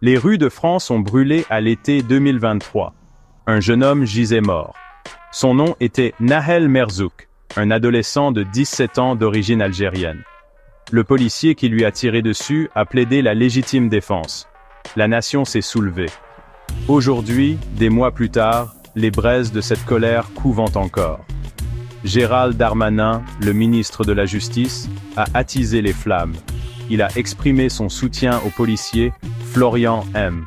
Les rues de France ont brûlé à l'été 2023. Un jeune homme gisait mort. Son nom était Nahel Merzouk, un adolescent de 17 ans d'origine algérienne. Le policier qui lui a tiré dessus a plaidé la légitime défense. La nation s'est soulevée. Aujourd'hui, des mois plus tard, les braises de cette colère couvent encore. Gérald Darmanin, le ministre de la Justice, a attisé les flammes. Il a exprimé son soutien au policier Florian M.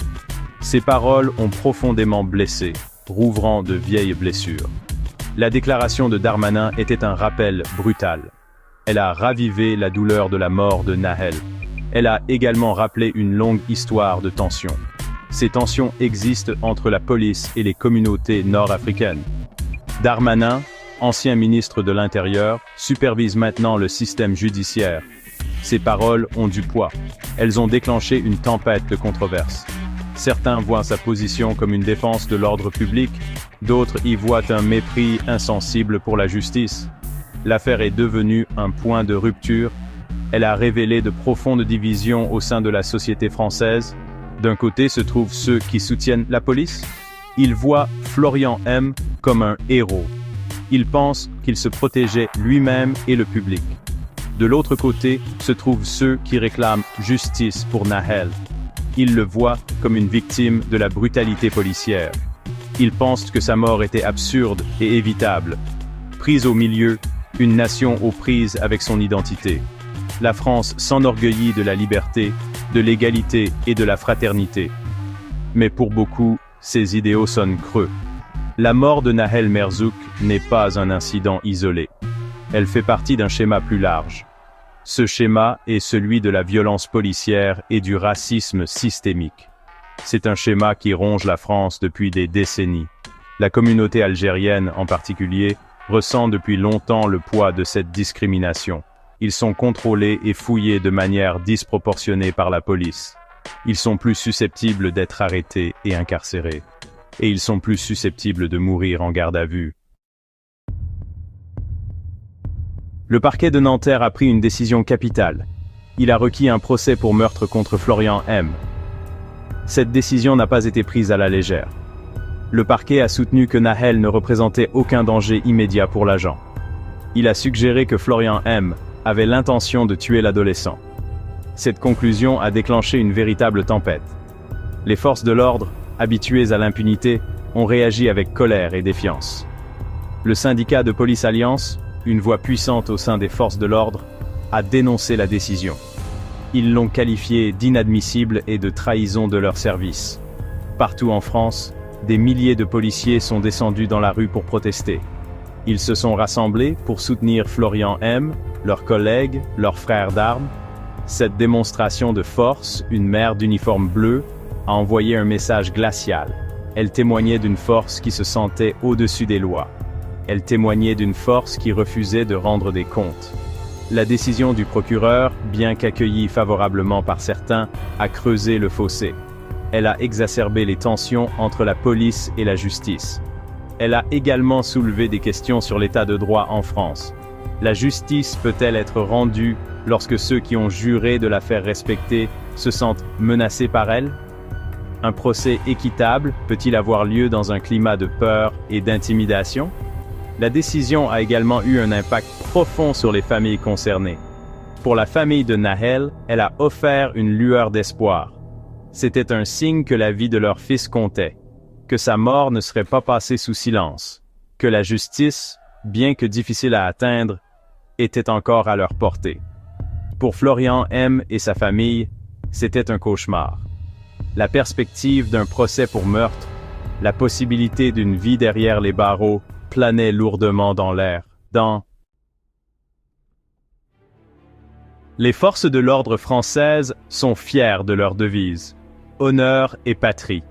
Ses paroles ont profondément blessé, rouvrant de vieilles blessures. La déclaration de Darmanin était un rappel brutal. Elle a ravivé la douleur de la mort de Nahel. Elle a également rappelé une longue histoire de tensions. Ces tensions existent entre la police et les communautés nord-africaines. Darmanin, ancien ministre de l'Intérieur, supervise maintenant le système judiciaire. Ses paroles ont du poids. Elles ont déclenché une tempête de controverses. Certains voient sa position comme une défense de l'ordre public, d'autres y voient un mépris insensible pour la justice. L'affaire est devenue un point de rupture. Elle a révélé de profondes divisions au sein de la société française. D'un côté se trouvent ceux qui soutiennent la police. Ils voient Florian M. comme un héros. Ils pensent qu'il se protégeait lui-même et le public. De l'autre côté se trouvent ceux qui réclament justice pour Nahel. Ils le voient comme une victime de la brutalité policière. Ils pensent que sa mort était absurde et évitable. Prise au milieu, une nation aux prises avec son identité. La France s'enorgueillit de la liberté, de l'égalité et de la fraternité. Mais pour beaucoup, ces idéaux sonnent creux. La mort de Nahel Merzouk n'est pas un incident isolé. Elle fait partie d'un schéma plus large. Ce schéma est celui de la violence policière et du racisme systémique. C'est un schéma qui ronge la France depuis des décennies. La communauté algérienne, en particulier, ressent depuis longtemps le poids de cette discrimination. Ils sont contrôlés et fouillés de manière disproportionnée par la police. Ils sont plus susceptibles d'être arrêtés et incarcérés. Et ils sont plus susceptibles de mourir en garde à vue. Le parquet de Nanterre a pris une décision capitale. Il a requis un procès pour meurtre contre Florian M. Cette décision n'a pas été prise à la légère. Le parquet a soutenu que Nahel ne représentait aucun danger immédiat pour l'agent. Il a suggéré que Florian M. avait l'intention de tuer l'adolescent. Cette conclusion a déclenché une véritable tempête. Les forces de l'ordre, habituées à l'impunité, ont réagi avec colère et défiance. Le syndicat de Police Alliance, une voix puissante au sein des forces de l'ordre, a dénoncé la décision. Ils l'ont qualifiée d'inadmissible et de trahison de leur service. Partout en France, des milliers de policiers sont descendus dans la rue pour protester. Ils se sont rassemblés pour soutenir Florian M., leurs collègues, leurs frères d'armes. Cette démonstration de force, une mère d'uniforme bleu, a envoyé un message glacial. Elle témoignait d'une force qui se sentait au-dessus des lois. Elle témoignait d'une force qui refusait de rendre des comptes. La décision du procureur, bien qu'accueillie favorablement par certains, a creusé le fossé. Elle a exacerbé les tensions entre la police et la justice. Elle a également soulevé des questions sur l'état de droit en France. La justice peut-elle être rendue lorsque ceux qui ont juré de la faire respecter se sentent menacés par elle? Un procès équitable peut-il avoir lieu dans un climat de peur et d'intimidation? La décision a également eu un impact profond sur les familles concernées. Pour la famille de Nahel, elle a offert une lueur d'espoir. C'était un signe que la vie de leur fils comptait, que sa mort ne serait pas passée sous silence, que la justice, bien que difficile à atteindre, était encore à leur portée. Pour Florian M. et sa famille, c'était un cauchemar. La perspective d'un procès pour meurtre, la possibilité d'une vie derrière les barreaux, planait lourdement dans l'air. Les forces de l'ordre françaises sont fières de leur devise, honneur et patrie.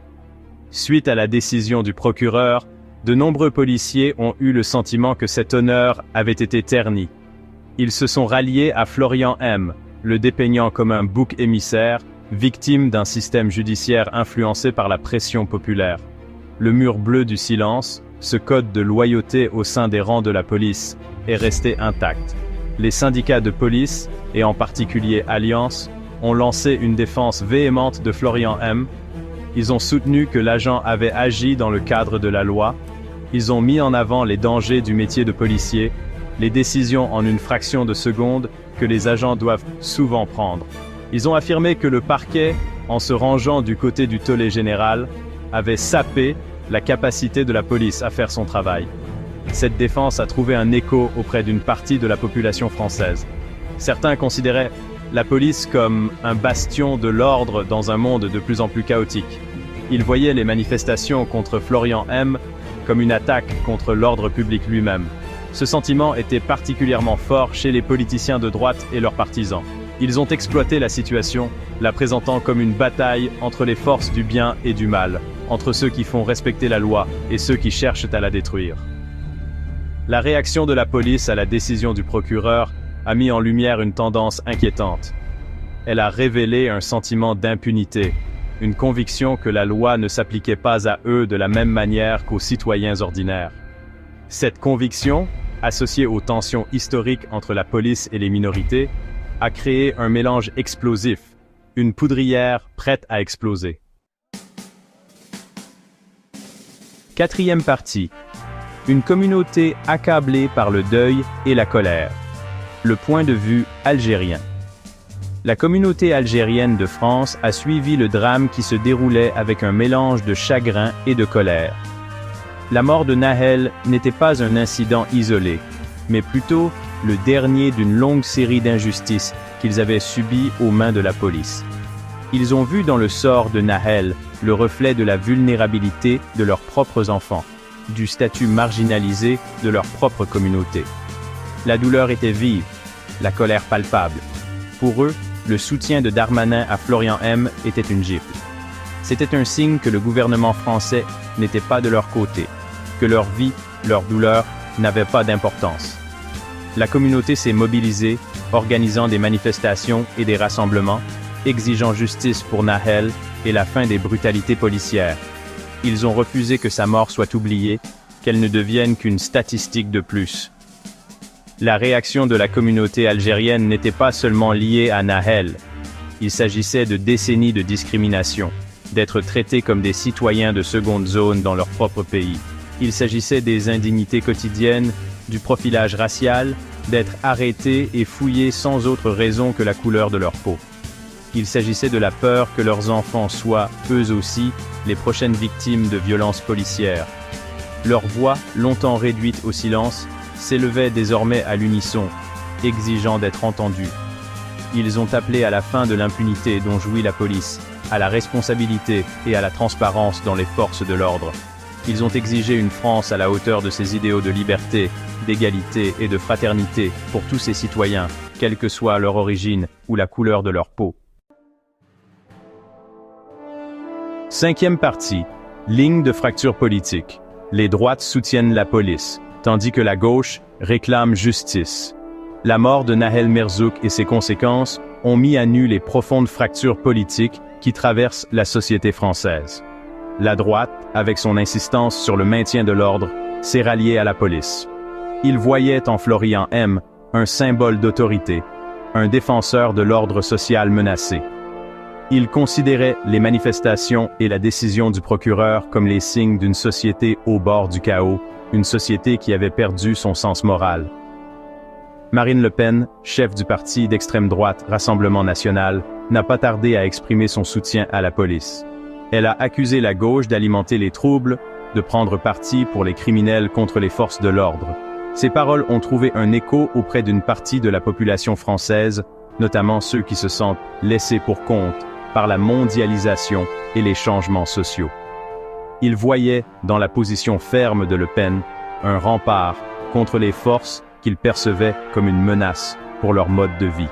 Suite à la décision du procureur, de nombreux policiers ont eu le sentiment que cet honneur avait été terni. Ils se sont ralliés à Florian M., le dépeignant comme un bouc émissaire, victime d'un système judiciaire influencé par la pression populaire. Le mur bleu du silence, ce code de loyauté au sein des rangs de la police, est resté intact. Les syndicats de police, et en particulier Alliance, ont lancé une défense véhémente de Florian M. Ils ont soutenu que l'agent avait agi dans le cadre de la loi. Ils ont mis en avant les dangers du métier de policier, les décisions en une fraction de seconde que les agents doivent souvent prendre. Ils ont affirmé que le parquet, en se rangeant du côté du tollé général, avait sapé la capacité de la police à faire son travail. Cette défense a trouvé un écho auprès d'une partie de la population française. Certains considéraient la police comme un bastion de l'ordre dans un monde de plus en plus chaotique. Ils voyaient les manifestations contre Florian M. comme une attaque contre l'ordre public lui-même. Ce sentiment était particulièrement fort chez les politiciens de droite et leurs partisans. Ils ont exploité la situation, la présentant comme une bataille entre les forces du bien et du mal, entre ceux qui font respecter la loi et ceux qui cherchent à la détruire. La réaction de la police à la décision du procureur a mis en lumière une tendance inquiétante. Elle a révélé un sentiment d'impunité, une conviction que la loi ne s'appliquait pas à eux de la même manière qu'aux citoyens ordinaires. Cette conviction, associée aux tensions historiques entre la police et les minorités, a créé un mélange explosif, une poudrière prête à exploser. Quatrième partie. Une communauté accablée par le deuil et la colère. Le point de vue algérien. La communauté algérienne de France a suivi le drame qui se déroulait avec un mélange de chagrin et de colère. La mort de Nahel n'était pas un incident isolé, mais plutôt le dernier d'une longue série d'injustices qu'ils avaient subies aux mains de la police. Ils ont vu dans le sort de Nahel le reflet de la vulnérabilité de leurs propres enfants, du statut marginalisé de leur propre communauté. La douleur était vive, la colère palpable. Pour eux, le soutien de Darmanin à Florian M. était une gifle. C'était un signe que le gouvernement français n'était pas de leur côté, que leur vie, leur douleur n'avaient pas d'importance. La communauté s'est mobilisée, organisant des manifestations et des rassemblements, exigeant justice pour Nahel et la fin des brutalités policières. Ils ont refusé que sa mort soit oubliée, qu'elle ne devienne qu'une statistique de plus. La réaction de la communauté algérienne n'était pas seulement liée à Nahel. Il s'agissait de décennies de discrimination, d'être traités comme des citoyens de seconde zone dans leur propre pays. Il s'agissait des indignités quotidiennes, du profilage racial, d'être arrêtés et fouillés sans autre raison que la couleur de leur peau. Il s'agissait de la peur que leurs enfants soient, eux aussi, les prochaines victimes de violences policières. Leur voix, longtemps réduite au silence, s'élevait désormais à l'unisson, exigeant d'être entendus. Ils ont appelé à la fin de l'impunité dont jouit la police, à la responsabilité et à la transparence dans les forces de l'ordre. Ils ont exigé une France à la hauteur de ses idéaux de liberté, d'égalité et de fraternité pour tous ses citoyens, quelle que soit leur origine ou la couleur de leur peau. Cinquième partie. Ligne de fracture politique. Les droites soutiennent la police, tandis que la gauche réclame justice. La mort de Nahel Merzouk et ses conséquences ont mis à nu les profondes fractures politiques qui traversent la société française. La droite, avec son insistance sur le maintien de l'ordre, s'est ralliée à la police. Ils voyaient en Florian M. un symbole d'autorité, un défenseur de l'ordre social menacé. Ils considéraient les manifestations et la décision du procureur comme les signes d'une société au bord du chaos, une société qui avait perdu son sens moral. Marine Le Pen, chef du parti d'extrême droite Rassemblement National, n'a pas tardé à exprimer son soutien à la police. Elle a accusé la gauche d'alimenter les troubles, de prendre parti pour les criminels contre les forces de l'ordre. Ces paroles ont trouvé un écho auprès d'une partie de la population française, notamment ceux qui se sentent laissés pour compte par la mondialisation et les changements sociaux. Ils voyaient, dans la position ferme de Le Pen, un rempart contre les forces qu'ils percevaient comme une menace pour leur mode de vie.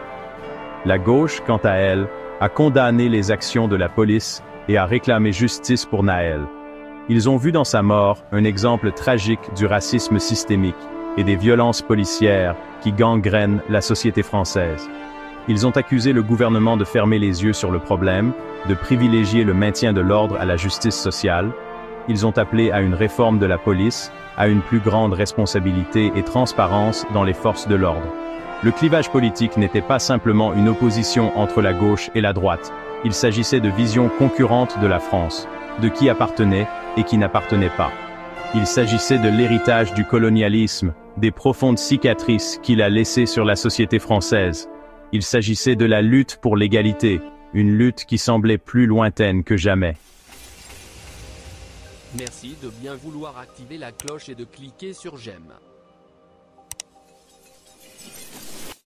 La gauche, quant à elle, a condamné les actions de la police et a réclamé justice pour Nahel. Ils ont vu dans sa mort un exemple tragique du racisme systémique et des violences policières qui gangrènent la société française. Ils ont accusé le gouvernement de fermer les yeux sur le problème, de privilégier le maintien de l'ordre à la justice sociale. Ils ont appelé à une réforme de la police, à une plus grande responsabilité et transparence dans les forces de l'ordre. Le clivage politique n'était pas simplement une opposition entre la gauche et la droite. Il s'agissait de visions concurrentes de la France, de qui appartenait et qui n'appartenait pas. Il s'agissait de l'héritage du colonialisme, des profondes cicatrices qu'il a laissées sur la société française. Il s'agissait de la lutte pour l'égalité, une lutte qui semblait plus lointaine que jamais. Merci de bien vouloir activer la cloche et de cliquer sur j'aime.